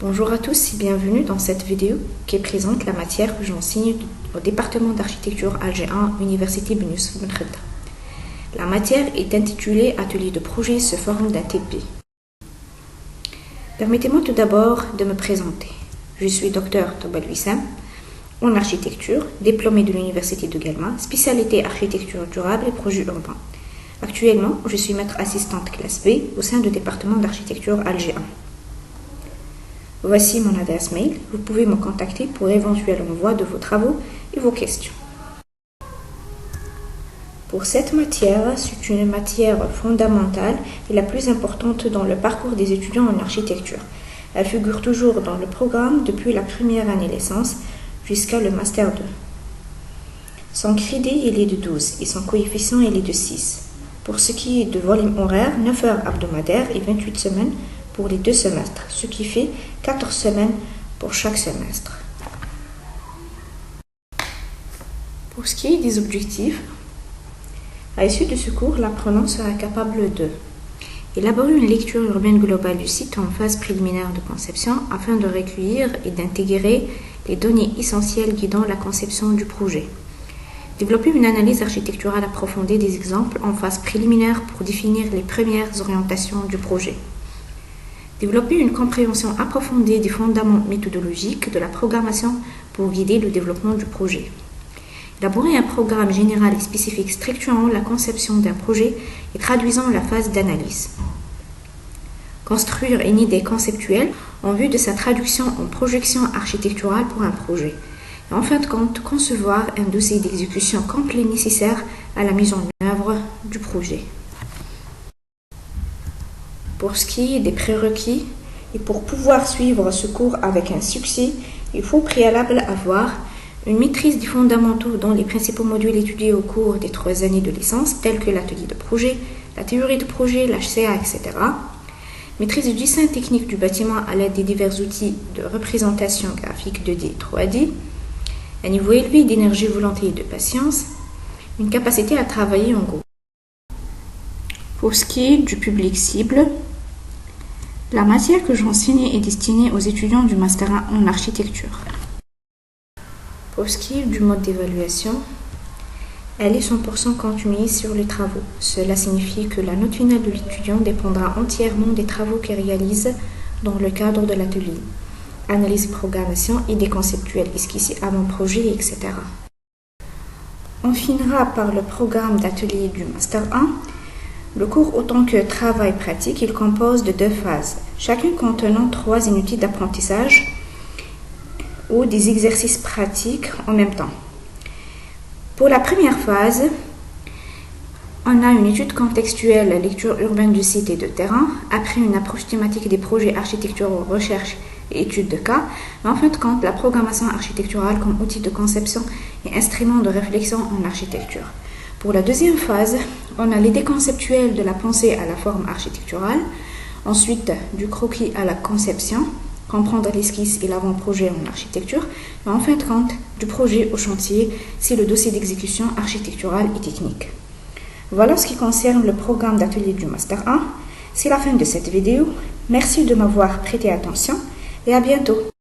Bonjour à tous et bienvenue dans cette vidéo qui présente la matière que j'enseigne au département d'architecture AG1, Université Ben Youssef Ben Khedda. La matière est intitulée Atelier de projet sous forme d'ATP. Permettez-moi tout d'abord de me présenter. Je suis docteur Tobal Wissam en architecture, diplômée de l'Université de Guelma, spécialité architecture durable et projets urbains. Actuellement, je suis maître assistante classe B au sein du département d'architecture AG1. Voici mon adresse mail. Vous pouvez me contacter pour l'éventuel envoi de vos travaux et vos questions. Pour cette matière, c'est une matière fondamentale et la plus importante dans le parcours des étudiants en architecture. Elle figure toujours dans le programme depuis la première année licence jusqu'à le Master 2. Son crédit il est de 12 et son coefficient il est de 6. Pour ce qui est de volume horaire, 9 heures hebdomadaires et 28 semaines pour les 2 semestres, ce qui fait 14 semaines pour chaque semestre. Pour ce qui est des objectifs, à l'issue de ce cours, l'apprenant sera capable de élaborer une lecture urbaine globale du site en phase préliminaire de conception afin de recueillir et d'intégrer les données essentielles guidant la conception du projet. Développer une analyse architecturale approfondie des exemples en phase préliminaire pour définir les premières orientations du projet. Développer une compréhension approfondie des fondements méthodologiques de la programmation pour guider le développement du projet. Élaborer un programme général et spécifique structurant la conception d'un projet et traduisant la phase d'analyse. Construire une idée conceptuelle en vue de sa traduction en projection architecturale pour un projet. Et en fin de compte, concevoir un dossier d'exécution complet nécessaire à la mise en œuvre du projet. Pour ce qui est des prérequis, et pour pouvoir suivre ce cours avec un succès, il faut préalable avoir une maîtrise des fondamentaux dans les principaux modules étudiés au cours des 3 années de licence, tels que l'atelier de projet, la théorie de projet, l'HCA, etc. Maîtrise du dessin technique du bâtiment à l'aide des divers outils de représentation graphique 2D et 3D, un niveau élevé d'énergie, volonté et de patience, une capacité à travailler en groupe. Pour ce qui est du public cible, la matière que j'enseigne est destinée aux étudiants du Master 1 en architecture. Pour ce qui est du mode d'évaluation, elle est 100% continue sur les travaux. Cela signifie que la note finale de l'étudiant dépendra entièrement des travaux qu'il réalise dans le cadre de l'atelier. Analyse, programmation, idées conceptuelles, esquissées avant-projet, etc. On finira par le programme d'atelier du Master 1. Le cours autant que travail pratique, il compose de 2 phases, chacune contenant 3 unités d'apprentissage ou des exercices pratiques en même temps. Pour la première phase, on a une étude contextuelle, lecture urbaine du site et de terrain, après une approche thématique des projets architecturaux, recherche et études de cas, mais en fin de compte, la programmation architecturale comme outil de conception et instrument de réflexion en architecture. Pour la deuxième phase, on a l'idée conceptuelle de la pensée à la forme architecturale, ensuite du croquis à la conception, comprendre l'esquisse et l'avant-projet en architecture, et en fin de compte, du projet au chantier, c'est le dossier d'exécution architecturale et technique. Voilà ce qui concerne le programme d'atelier du Master 1. C'est la fin de cette vidéo. Merci de m'avoir prêté attention et à bientôt.